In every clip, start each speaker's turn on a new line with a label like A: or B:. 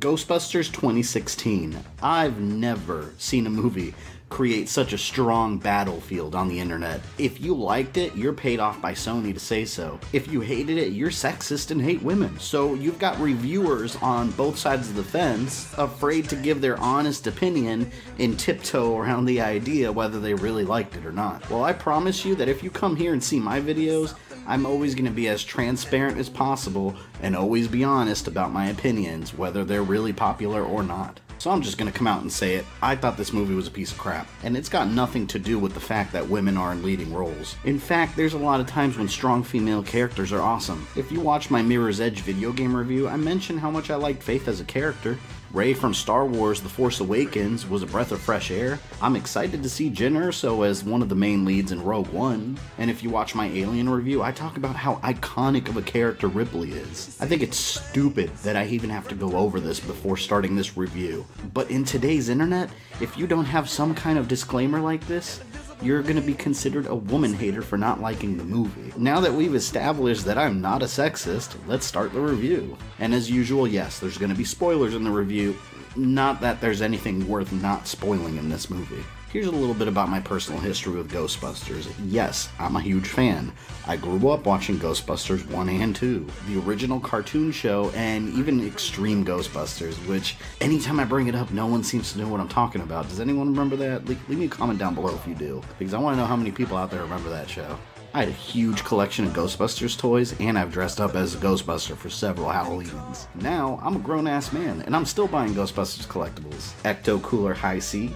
A: Ghostbusters 2016. I've never seen a movie create such a strong battlefield on the internet. If you liked it, you're paid off by Sony to say so. If you hated it, you're sexist and hate women. So you've got reviewers on both sides of the fence, afraid to give their honest opinion and tiptoe around the idea whether they really liked it or not. Well, I promise you that if you come here and see my videos, I'm always going to be as transparent as possible and always be honest about my opinions, whether they're really popular or not. So I'm just going to come out and say it. I thought this movie was a piece of crap. And it's got nothing to do with the fact that women are in leading roles. In fact, there's a lot of times when strong female characters are awesome. If you watch my Mirror's Edge video game review, I mentioned how much I liked Faith as a character. Rey from Star Wars The Force Awakens was a breath of fresh air. I'm excited to see Jyn Erso as one of the main leads in Rogue One. And if you watch my Alien review, I talk about how iconic of a character Ripley is. I think it's stupid that I even have to go over this before starting this review. But in today's internet, if you don't have some kind of disclaimer like this, you're gonna be considered a woman hater for not liking the movie. Now that we've established that I'm not a sexist, let's start the review. And as usual, yes, there's gonna be spoilers in the review. Not that there's anything worth not spoiling in this movie. Here's a little bit about my personal history with Ghostbusters. Yes, I'm a huge fan. I grew up watching Ghostbusters 1 and 2, the original cartoon show, and even Extreme Ghostbusters, which anytime I bring it up, no one seems to know what I'm talking about. Does anyone remember that? Leave me a comment down below if you do, because I want to know how many people out there remember that show. I had a huge collection of Ghostbusters toys, and I've dressed up as a Ghostbuster for several Halloweens. Now, I'm a grown-ass man, and I'm still buying Ghostbusters collectibles. Ecto Cooler High C,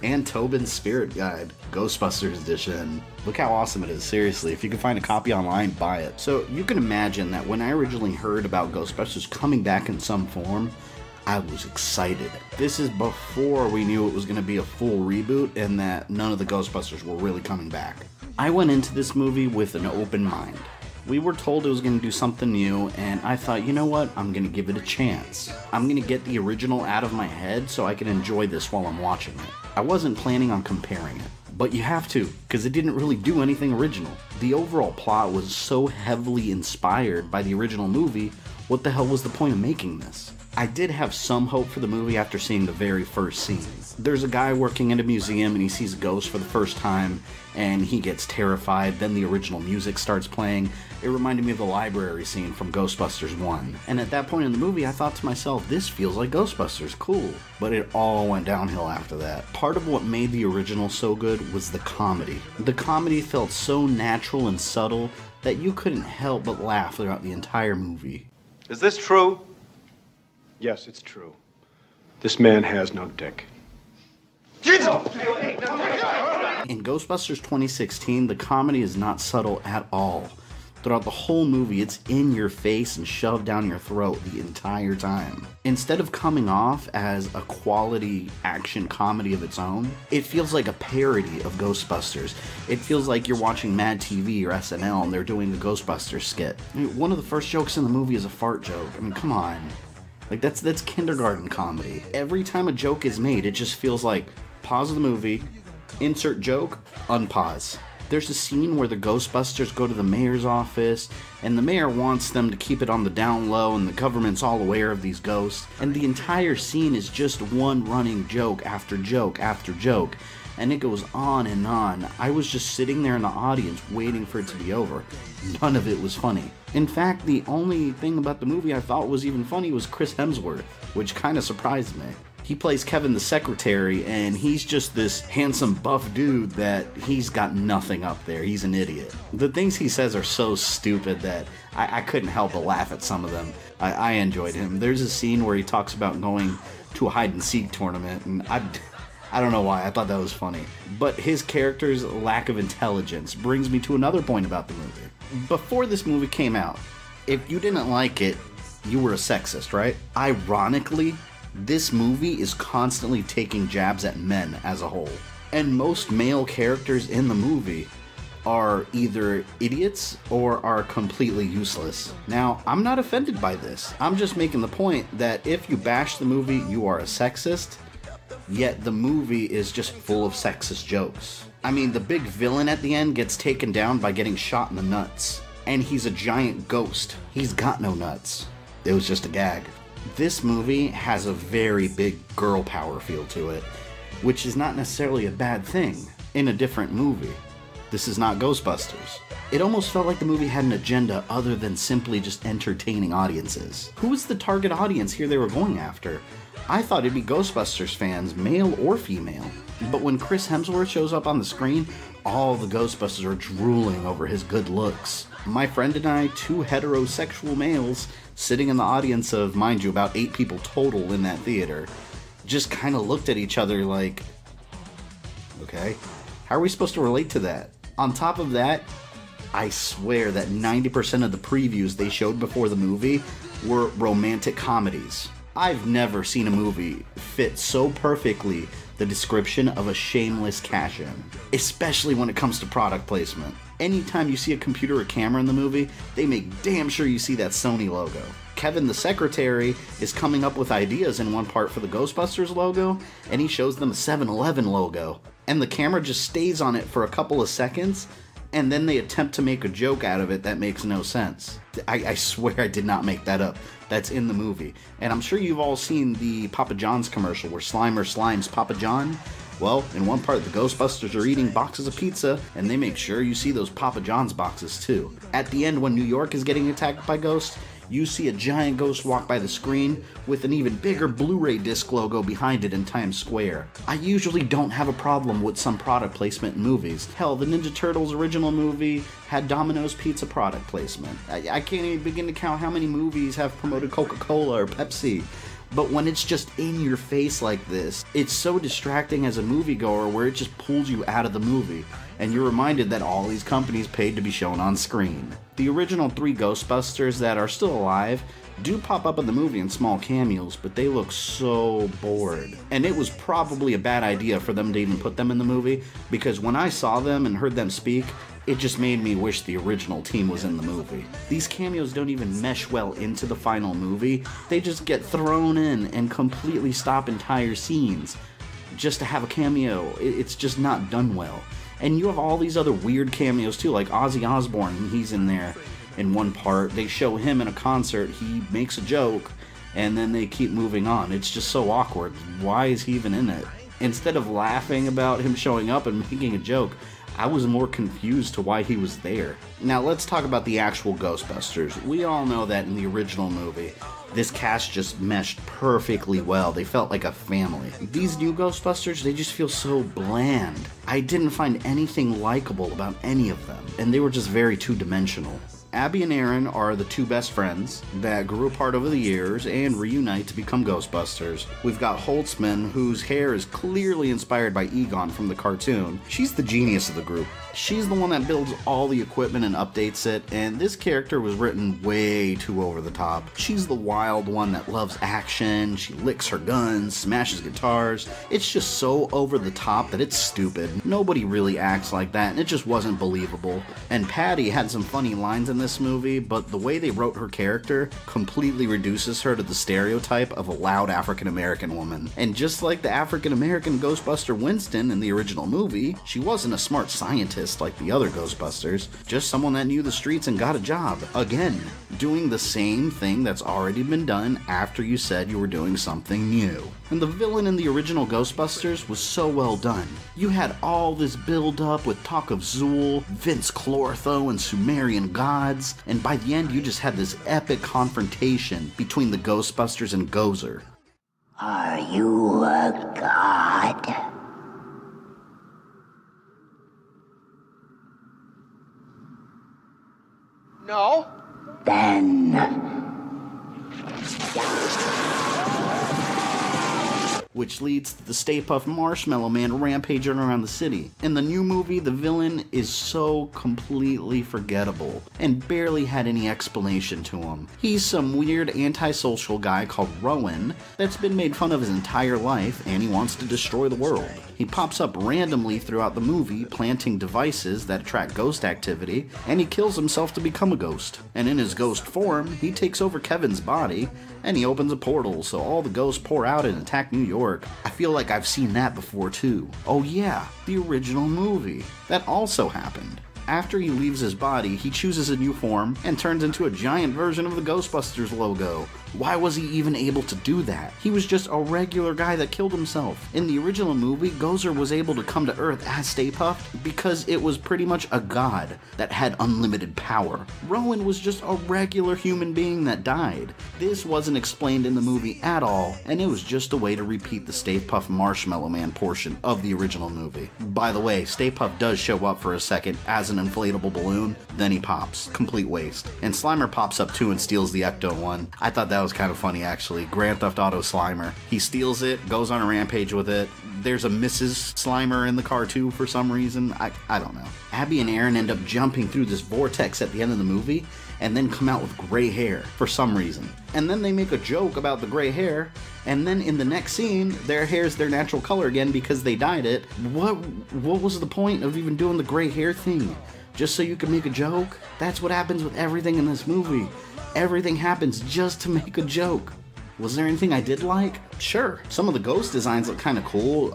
A: and Tobin's Spirit Guide, Ghostbusters edition. Look how awesome it is, seriously. If you can find a copy online, buy it. So you can imagine that when I originally heard about Ghostbusters coming back in some form, I was excited. This is before we knew it was going to be a full reboot and that none of the Ghostbusters were really coming back. I went into this movie with an open mind. We were told it was going to do something new, and I thought, you know what, I'm going to give it a chance. I'm going to get the original out of my head so I can enjoy this while I'm watching it. I wasn't planning on comparing it, but you have to, because it didn't really do anything original. The overall plot was so heavily inspired by the original movie, what the hell was the point of making this? I did have some hope for the movie after seeing the very first scene. There's a guy working at a museum and he sees a ghost for the first time and he gets terrified. Then the original music starts playing. It reminded me of the library scene from Ghostbusters 1. And at that point in the movie, I thought to myself, this feels like Ghostbusters, cool. But it all went downhill after that. Part of what made the original so good was the comedy. The comedy felt so natural and subtle that you couldn't help but laugh throughout the entire movie.
B: Is this true? Yes, it's true. This man has no dick.
A: In Ghostbusters 2016, the comedy is not subtle at all. Throughout the whole movie, it's in your face and shoved down your throat the entire time. Instead of coming off as a quality action comedy of its own, it feels like a parody of Ghostbusters. It feels like you're watching Mad TV or SNL and they're doing a Ghostbusters skit. I mean, one of the first jokes in the movie is a fart joke. I mean, come on. Like, that's kindergarten comedy. Every time a joke is made, it just feels like, pause the movie, insert joke, unpause. There's a scene where the Ghostbusters go to the mayor's office, and the mayor wants them to keep it on the down low, and the government's all aware of these ghosts. And the entire scene is just one running joke after joke after joke. And it goes on and on. I was just sitting there in the audience waiting for it to be over. None of it was funny. In fact, the only thing about the movie I thought was even funny was Chris Hemsworth, which kind of surprised me. He plays Kevin the secretary, and he's just this handsome buff dude that he's got nothing up there. He's an idiot. The things he says are so stupid that I couldn't help but laugh at some of them. I enjoyed him. There's a scene where he talks about going to a hide-and-seek tournament, and I don't know why, I thought that was funny. But his character's lack of intelligence brings me to another point about the movie. Before this movie came out, if you didn't like it, you were a sexist, right? Ironically, this movie is constantly taking jabs at men as a whole. And most male characters in the movie are either idiots or are completely useless. Now, I'm not offended by this. I'm just making the point that if you bash the movie, you are a sexist. Yet the movie is just full of sexist jokes. I mean, the big villain at the end gets taken down by getting shot in the nuts. And he's a giant ghost. He's got no nuts. It was just a gag. This movie has a very big girl power feel to it, which is not necessarily a bad thing in a different movie. This is not Ghostbusters. It almost felt like the movie had an agenda other than simply just entertaining audiences. Who was the target audience here they were going after? I thought it'd be Ghostbusters fans, male or female. But when Chris Hemsworth shows up on the screen, all the Ghostbusters are drooling over his good looks. My friend and I, two heterosexual males, sitting in the audience of, mind you, about 8 people total in that theater, just kind of looked at each other like, okay, how are we supposed to relate to that? On top of that, I swear that 90% of the previews they showed before the movie were romantic comedies. I've never seen a movie fit so perfectly the description of a shameless cash-in, especially when it comes to product placement. Anytime you see a computer or camera in the movie, they make damn sure you see that Sony logo. Kevin the secretary is coming up with ideas in one part for the Ghostbusters logo, and he shows them a 7-Eleven logo. And the camera just stays on it for a couple of seconds, and then they attempt to make a joke out of it that makes no sense. I swear I did not make that up. That's in the movie. And I'm sure you've all seen the Papa John's commercial where Slimer slimes Papa John. Well, in one part, the Ghostbusters are eating boxes of pizza, and they make sure you see those Papa John's boxes too. At the end, when New York is getting attacked by ghosts, you see a giant ghost walk by the screen with an even bigger Blu-ray disc logo behind it in Times Square. I usually don't have a problem with some product placement in movies. Hell, the Ninja Turtles original movie had Domino's Pizza product placement. I can't even begin to count how many movies have promoted Coca-Cola or Pepsi. But when it's just in your face like this, it's so distracting as a moviegoer where it just pulls you out of the movie, and you're reminded that all these companies paid to be shown on screen. The original 3 Ghostbusters that are still alive do pop up in the movie in small cameos, but they look so bored. And it was probably a bad idea for them to even put them in the movie, because when I saw them and heard them speak, it just made me wish the original team was in the movie. These cameos don't even mesh well into the final movie. They just get thrown in and completely stop entire scenes just to have a cameo. It's just not done well. And you have all these other weird cameos too, like Ozzy Osbourne, he's in there in one part. They show him in a concert, he makes a joke, and then they keep moving on. It's just so awkward. Why is he even in it? Instead of laughing about him showing up and making a joke, I was more confused to why he was there. Now let's talk about the actual Ghostbusters. We all know that in the original movie, this cast just meshed perfectly well. They felt like a family. These new Ghostbusters, they just feel so bland. I didn't find anything likable about any of them, and they were just very two-dimensional. Abby and Aaron are the 2 best friends that grew apart over the years and reunite to become Ghostbusters. We've got Holtzman, whose hair is clearly inspired by Egon from the cartoon. She's the genius of the group. She's the one that builds all the equipment and updates it, and this character was written way too over the top. She's the wild one that loves action, she licks her guns, smashes guitars. It's just so over the top that it's stupid. Nobody really acts like that, and it just wasn't believable. And Patty had some funny lines in this movie, but the way they wrote her character completely reduces her to the stereotype of a loud African-American woman. And just like the African-American Ghostbuster Winston in the original movie, she wasn't a smart scientist like the other Ghostbusters, just someone that knew the streets and got a job. Again, doing the same thing that's already been done after you said you were doing something new. And the villain in the original Ghostbusters was so well done. You had all this build up with talk of Zool, Vince Clortho, and Sumerian gods, and by the end you just had this epic confrontation between the Ghostbusters and Gozer.
C: Are you a god?
D: No.
C: Then...
A: which leads to the Stay Puft Marshmallow Man rampaging around the city. In the new movie, the villain is so completely forgettable and barely had any explanation to him. He's some weird antisocial guy called Rowan that's been made fun of his entire life, and he wants to destroy the world. He pops up randomly throughout the movie, planting devices that attract ghost activity, and he kills himself to become a ghost. And in his ghost form, he takes over Kevin's body, and he opens a portal so all the ghosts pour out and attack New York. I feel like I've seen that before too. Oh yeah, the original movie. That also happened. After he leaves his body, he chooses a new form and turns into a giant version of the Ghostbusters logo. Why was he even able to do that? He was just a regular guy that killed himself. In the original movie, Gozer was able to come to Earth as Stay Puft because it was pretty much a god that had unlimited power. Rowan was just a regular human being that died. This wasn't explained in the movie at all, and it was just a way to repeat the Stay Puft Marshmallow Man portion of the original movie. By the way, Stay Puft does show up for a second as an inflatable balloon, then he pops. Complete waste. And Slimer pops up too and steals the Ecto one. I thought that was kind of funny actually. Grand Theft Auto Slimer. He steals it, goes on a rampage with it. There's a Mrs. Slimer in the car too for some reason. I don't know. Abby and Aaron end up jumping through this vortex at the end of the movie and then come out with gray hair for some reason. And then they make a joke about the gray hair, and then in the next scene, their hair's their natural color again because they dyed it. What was the point of even doing the gray hair thing? Just so you can make a joke? That's what happens with everything in this movie. Everything happens just to make a joke. Was there anything I did like? Sure. Some of the ghost designs look kind of cool,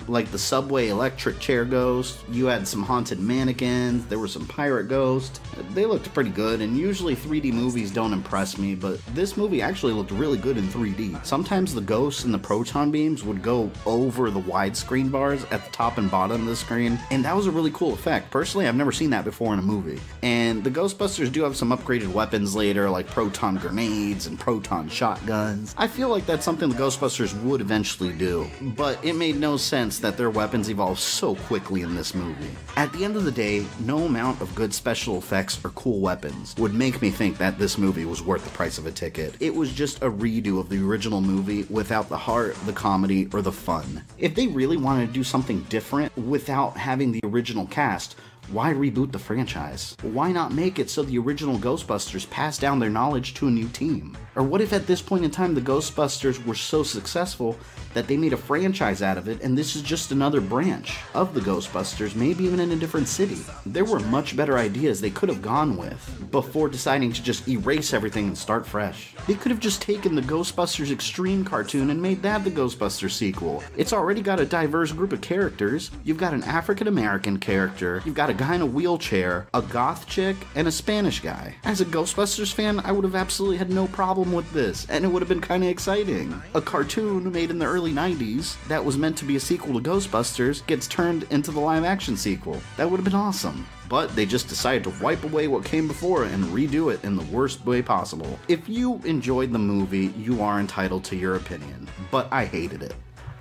A: like the subway electric chair ghost. You had some haunted mannequins. There were some pirate ghosts. They looked pretty good, and usually 3D movies don't impress me, but this movie actually looked really good in 3D. Sometimes the ghosts and the proton beams would go over the widescreen bars at the top and bottom of the screen, and that was a really cool effect. Personally, I've never seen that before in a movie. And the Ghostbusters do have some upgraded weapons later, like proton grenades and proton shotguns. I feel like that's something the Ghostbusters would eventually do, but it made no sense that their weapons evolved so quickly in this movie. At the end of the day, no amount of good special effects or cool weapons would make me think that this movie was worth the price of a ticket. It was just a redo of the original movie without the heart, the comedy, or the fun. If they really wanted to do something different without having the original cast, why reboot the franchise? Why not make it so the original Ghostbusters pass down their knowledge to a new team? Or what if at this point in time the Ghostbusters were so successful that they made a franchise out of it and this is just another branch of the Ghostbusters, maybe even in a different city? There were much better ideas they could have gone with before deciding to just erase everything and start fresh. They could have just taken the Ghostbusters Extreme cartoon and made that the Ghostbusters sequel. It's already got a diverse group of characters. You've got an African American character, you've got a guy in a wheelchair, a goth chick, and a Spanish guy. As a Ghostbusters fan, I would have absolutely had no problem with this, and it would have been kind of exciting. A cartoon made in the early 90s that was meant to be a sequel to Ghostbusters gets turned into the live-action sequel. That would have been awesome. But they just decided to wipe away what came before and redo it in the worst way possible. If you enjoyed the movie, you are entitled to your opinion, but I hated it.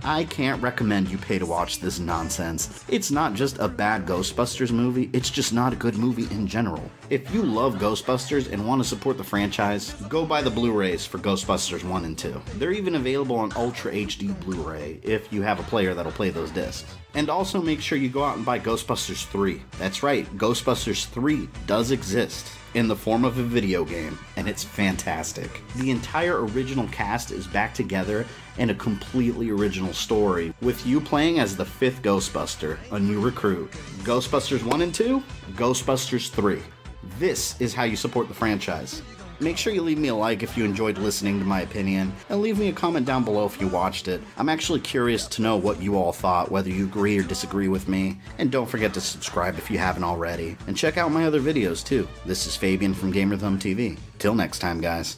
A: I can't recommend you pay to watch this nonsense. It's not just a bad Ghostbusters movie, it's just not a good movie in general. If you love Ghostbusters and want to support the franchise, go buy the Blu-rays for Ghostbusters 1 and 2. They're even available on Ultra HD Blu-ray if you have a player that'll play those discs. And also make sure you go out and buy Ghostbusters 3. That's right, Ghostbusters 3 does exist in the form of a video game, and it's fantastic. The entire original cast is back together in a completely original story, with you playing as the 5th Ghostbuster, a new recruit. Ghostbusters 1 and 2, Ghostbusters 3. This is how you support the franchise. Make sure you leave me a like if you enjoyed listening to my opinion, and leave me a comment down below if you watched it. I'm actually curious to know what you all thought, whether you agree or disagree with me. And don't forget to subscribe if you haven't already. And check out my other videos too. This is Fabian from GamerThumbTV. Till next time, guys.